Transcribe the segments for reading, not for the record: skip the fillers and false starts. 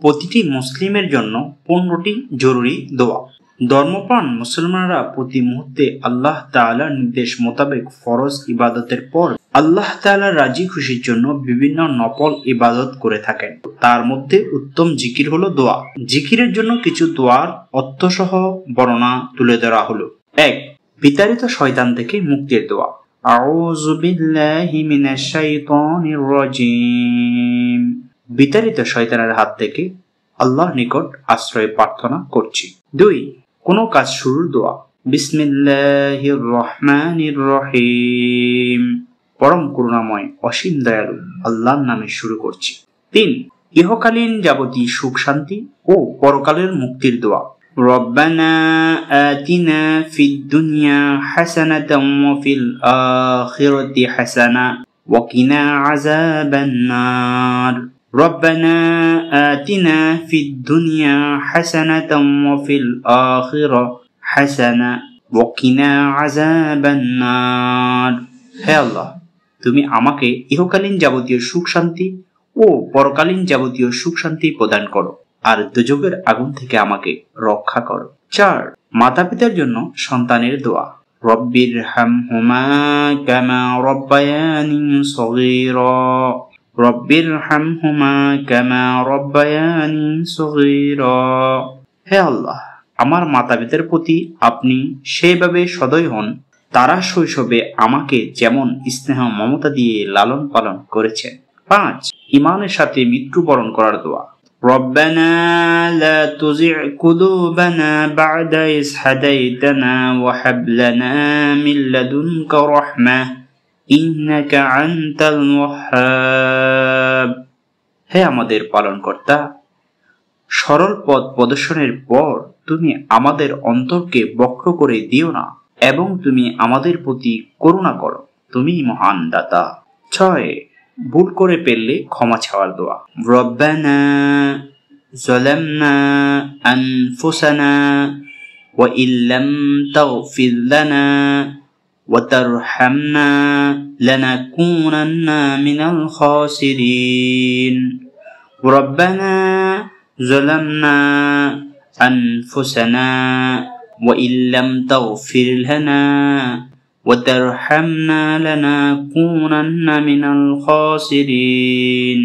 প্রতিটি মুসলিমের জন্য 15টি জরুরি দোয়া। ধর্মপ্রাণ মুসলমানরা প্রতি মুহূর্তে আল্লাহ তাআলার নির্দেশ মোতাবেক ফরজ ইবাদতের পর আল্লাহ তাআলার রাজি খুশির জন্য বিভিন্ন নফল ইবাদত করে থাকেন। তার মধ্যে উত্তম জিকির হলো দোয়া। জিকিরের জন্য কিছু দোয়ার অর্থসহ বর্ণনা তুলে ধরা হলো। 1. বিতাড়িত শয়তান থেকে মুক্তির দোয়া। আউযু বিল্লাহি মিনাশ শাইতানির রাজিম। বিতাড়িত শয়তানের হাত থেকে আল্লাহর নিকট আশ্রয় প্রার্থনা করছি। 2. কোনো কাজ শুরুর দোয়া। বিসমিল্লাহির রহমানির রহিম। পরম করুণাময় অসীম দয়ালু আল্লাহর নামে শুরু করছি। 3. ইহকালীন যাবতীয় সুখ শান্তি ও পরকালের মুক্তির দোয়া। রব্বানা আতিনা ফিদ দুনিয়া হাসানাতাও ওয়া ফিল আখিরাতি হাসানা ওয়া কিনা আযাবান নার। ربنا آتنا في الدنيا حسنة وفي الآخرة حسنة وقنا عذاب النار। হে আল্লাহ, তুমি আমাকে ইহকালীন যাবতীয় সুখ শান্তি ও পরকালীন যাবতীয় সুখ শান্তি প্রদান করো আর দুজকের আগুন থেকে আমাকে রক্ষা করো। 4. মাতা পিতার জন্য সন্তানের দোয়া। রব্বির হামহুমা কামা রব্বায়ানি সগীরা। রব্বির হামহুমা কামা রব্বায়ানি সগীরা। হে আল্লাহ, আমার মাতা পিতার প্রতি আপনি সেইভাবে সদয় হন তারা শৈশবে আমাকে যেমন স্নেহ মমতা দিয়ে লালন পালন করেছেন। 5. ঈমানের সাথে মৃত্যুবরণ করার দোয়া। রব্বানা লা তুজিগ কুলুবানা বা'দা ইয হাদাইতানা ওয়া হাব লানা মিন লাদুনকা রাহমাহ ইন্নাকা আনতাল ওয়াহ্হাব। হে আমাদের পালনকর্তা, সরল পথ প্রদর্শনের পর তুমি আমাদের অন্তরকে বক্র করে দিও না এবং তুমি আমাদের প্রতি করুণা করো, তুমি মহান দাতা। 6. ভুল করে ফেললে ক্ষমা চাওয়ার দোয়া। রব্বানা যালামনা আনফুসানা ওয়া ইল্লাম তাগফির লানা ওয়া তারহামনা লানাকুনান্না মিনাল খাসিরিন। রব্বানা যালামনা আনফুসানা ওয়া ইল্লাম তাগফির লানা ওয়া তারহামনা লানাকুনান্না মিনাল খাসিরিন।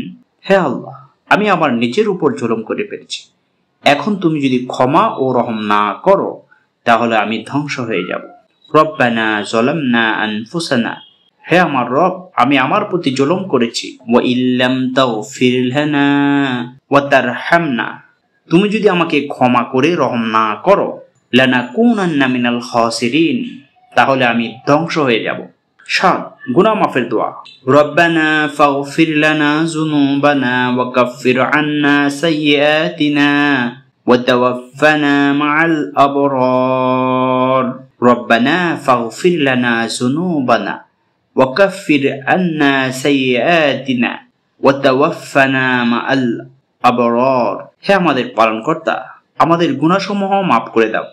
হে আল্লাহ, আমি আমার নিজের উপর জুলুম করে ফেলেছি। এখন তুমি যদি ক্ষমা ও রহম না করো তাহলে আমি ধ্বংস হয়ে যাব। রব্বানা যালামনা আনফুসানা। হে আমার রব, আমি আমার প্রতি জুলুম করেছি। ওয়া ইল্লাম তাগফির লানা ওয়া তারহামনা। তুমি যদি আমাকে ক্ষমা করে রহম না করো লানাকুনান্না মিনাল খাসিরিন, তাহলে আমি ধ্বংস হয়ে যাব। 7. গুনাহ মাফের দোয়া। রব্বানা ফাগফির লানা যুনুবানা ওয়া কাফির আন্না সাইয়্যাতিনা ওয়া তাওয়াফানা মা'আল আবরার। রব্বানা ফাগফির লানা যুনুবানা ওয়া কাফির আন্না সাইয়্যাতিনা ওয়া তাওয়াফানা মা'আল আবরার। হে আমাদের পালনকর্তা, আমাদের গুনাহসমূহ মাফ করে দাও,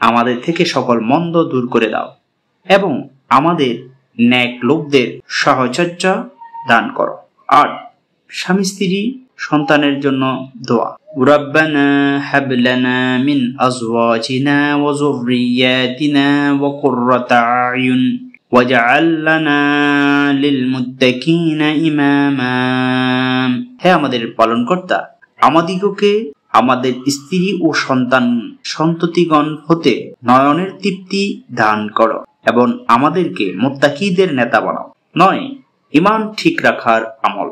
আমাদের থেকে সকল মন্দ দূর করে দাও এবং আমাদের নেক লোকদের সাহচর্য দান করো। 8. স্বামী স্ত্রী সন্তানের জন্য দোয়া। রব্বানা হাব লানা মিন আজওয়াজিনা ওয়া যুররিয়াতিনা ওয়া কুররাতা আয়ুন ওয়াজআল লানা লিল মুত্তাকিনা ইমামা। হে আমাদের পালনকর্তা, আমাদিগকে আমাদের স্ত্রী ও সন্ততিগণ হতে নয়নের তৃপ্তি দান করো এবং আমাদেরকে মুত্তাকিদের নেতা বানাও। 9. ঈমান ঠিক রাখার আমল।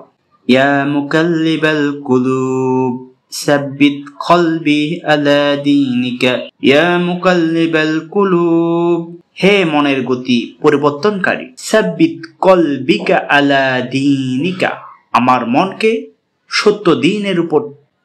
ইয়া মুকাল্লিবাল কুলুব সাব্বিত কলবি আলা দীনিকা। ইয়া মুকাল্লিবাল কুলুব। হে মনের গতি পরিবর্তনকারী, সাব্বিত কলবিকা আলা দীনিকা। আমার মনকে সত্য দ্বীনের উপর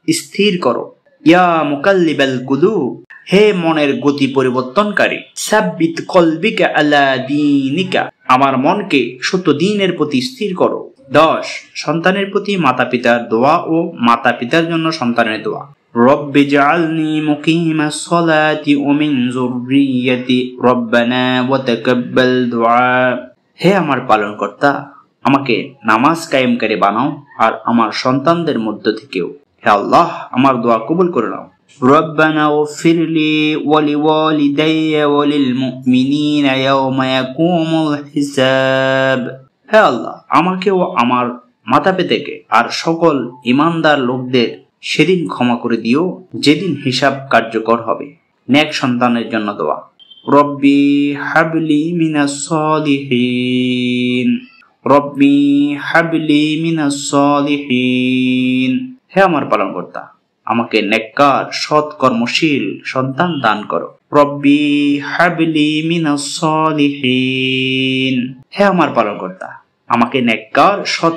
স্থির করো। ইয়া মুকাল্লিবাল কুলুব। হে মনের গতি পরিবর্তনকারী, সাব্বিত কলবিকা আলা দীনিকা। আমার মনকে সত্য দ্বীনের প্রতি স্থির করো। 10. সন্তানের প্রতি মাতা পিতার দোয়া ও মাতা পিতার জন্য সন্তানের দোয়া। রব্বি জাআলনি মুকিমাস সালাতি ওয়া মিন যুররিয়াতি রব্বানা ওয়া তাকাব্বাল দুআ। হে আমার পালনকর্তা, আমাকে নামাজ কায়েমকারী বানাও আর আমার সন্তানদের মধ্য থেকেও হে আল্লাহ আমার দোয়া কবুল করে নাও। রব্বানা ইগফির লি ওয়া লিওয়ালিদাইয়া ওয়া লিল মুমিনিনা ইয়াওমা ইয়াকুমুল হিসাব। হে আল্লাহ আমাকে ও আমার মাতা-পিতাকে আর সকল ঈমানদার লোকদের সেদিন ক্ষমা করে দিও যেদিন হিসাব কার্যকর হবে। নেক সন্তানের জন্য দোয়া। রব্বি হাবলি মিনাস সালিহিন। রব্বি হাবলি মিনাস সালিহিন। হে আমার পালনকর্তা আমাকে নেককার সৎ কর্মশীল সন্তান দান করো। রব্বি হাবলি মিনাস সালিহিন। হে আমার পালনকর্তা আমাকে নেককার সৎ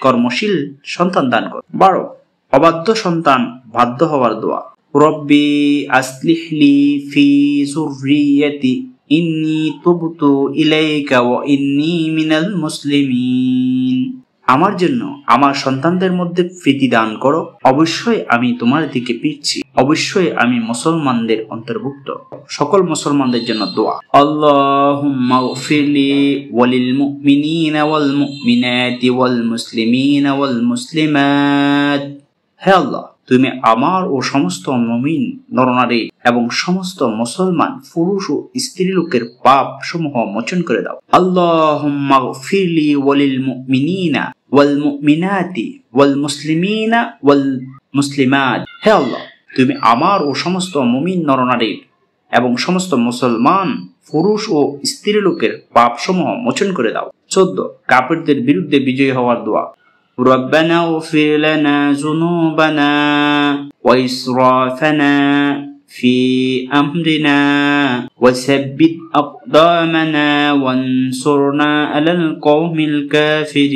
কর্মশীল সন্তান দান করো। 12 অবাধ্য সন্তান বাধ্য হওয়ার দোয়া। রব্বি আসলিহ লি ফি যুররিয়াতি ইন্নী তুবতু ইলাইকা ওয়া ইন্নী মিনাল মুসলিমিন। আমার জন্য আমার সন্তানদের মধ্যে প্রীতি দান করো, অবশ্যই আমি তোমার দিকে ফিরছি, অবশ্যই আমি মুসলমানদের অন্তর্ভুক্ত। সকল মুসলমানদের জন্য দোয়া। আল্লাহুম্মা ইগফির লি ওয়া লিল মুমিনিনা ওয়াল মুমিনাতি ওয়াল মুসলিমিনা ওয়াল মুসলিমাত। হে আল্লাহ তুমি আমার ও সমস্ত মুমিন নরনারী এবং সমস্ত মুসলমান পুরুষ ও স্ত্রী লোকের পাপ সমূহ মোচন করে দাও। আল্লাহুম্মা ইগফির লি ওয়া লিল মুমিনিনা ওয়াল মুমিনাতি ওয়াল মুসলিমিনা ওয়াল মুসলিমাত। হে আল্লাহ তুমি আমার ও সমস্ত মুমিন নরনারীর এবং সমস্ত মুসলমান পুরুষ ও স্ত্রী লোকের পাপ সমূহ মোচন করে দাও। 14 কাফেরদের বিরুদ্ধে বিজয়ী হওয়ার দোয়া। ربنا اغفر لنا ذنوبنا وإسرافنا في أمرنا وثبت أقدامنا وانصرنا على القوم الكافرين।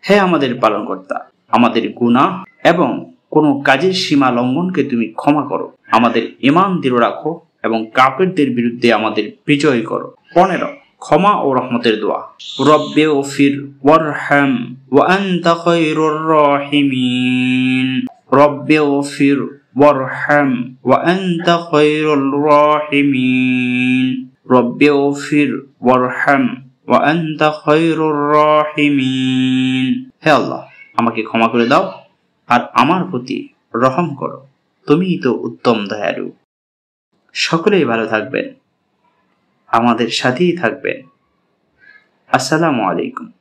হে আমাদের পালনকর্তা আমাদের গুনাহ এবং কোন কাজের সীমা লঙ্ঘনকে তুমি ক্ষমা করো, আমাদের ঈমান দৃঢ় রাখো এবং কাফেরদের বিরুদ্ধে আমাদের বিজয় করো। 15 ক্ষমা ও রহমতের দোয়া। রব্বি ইগফির ওয়ারহাম ওয়া আনতা খায়রুর রাহিমিন। রব্বি ইগফির ওয়ারহাম ওয়া আনতা খায়রুর রাহিমিন। রব্বি ইগফির ওয়ারহাম ওয়া আনতা খায়রুর রাহিমিন। হে আল্লাহ আমাকে ক্ষমা করে দাও আর আমার প্রতি রহম করো, তুমিই তো উত্তম দয়ালু। সকলেই ভালো থাকবেন, আমাদের সাথেই থাকবেন। আসসালামু আলাইকুম।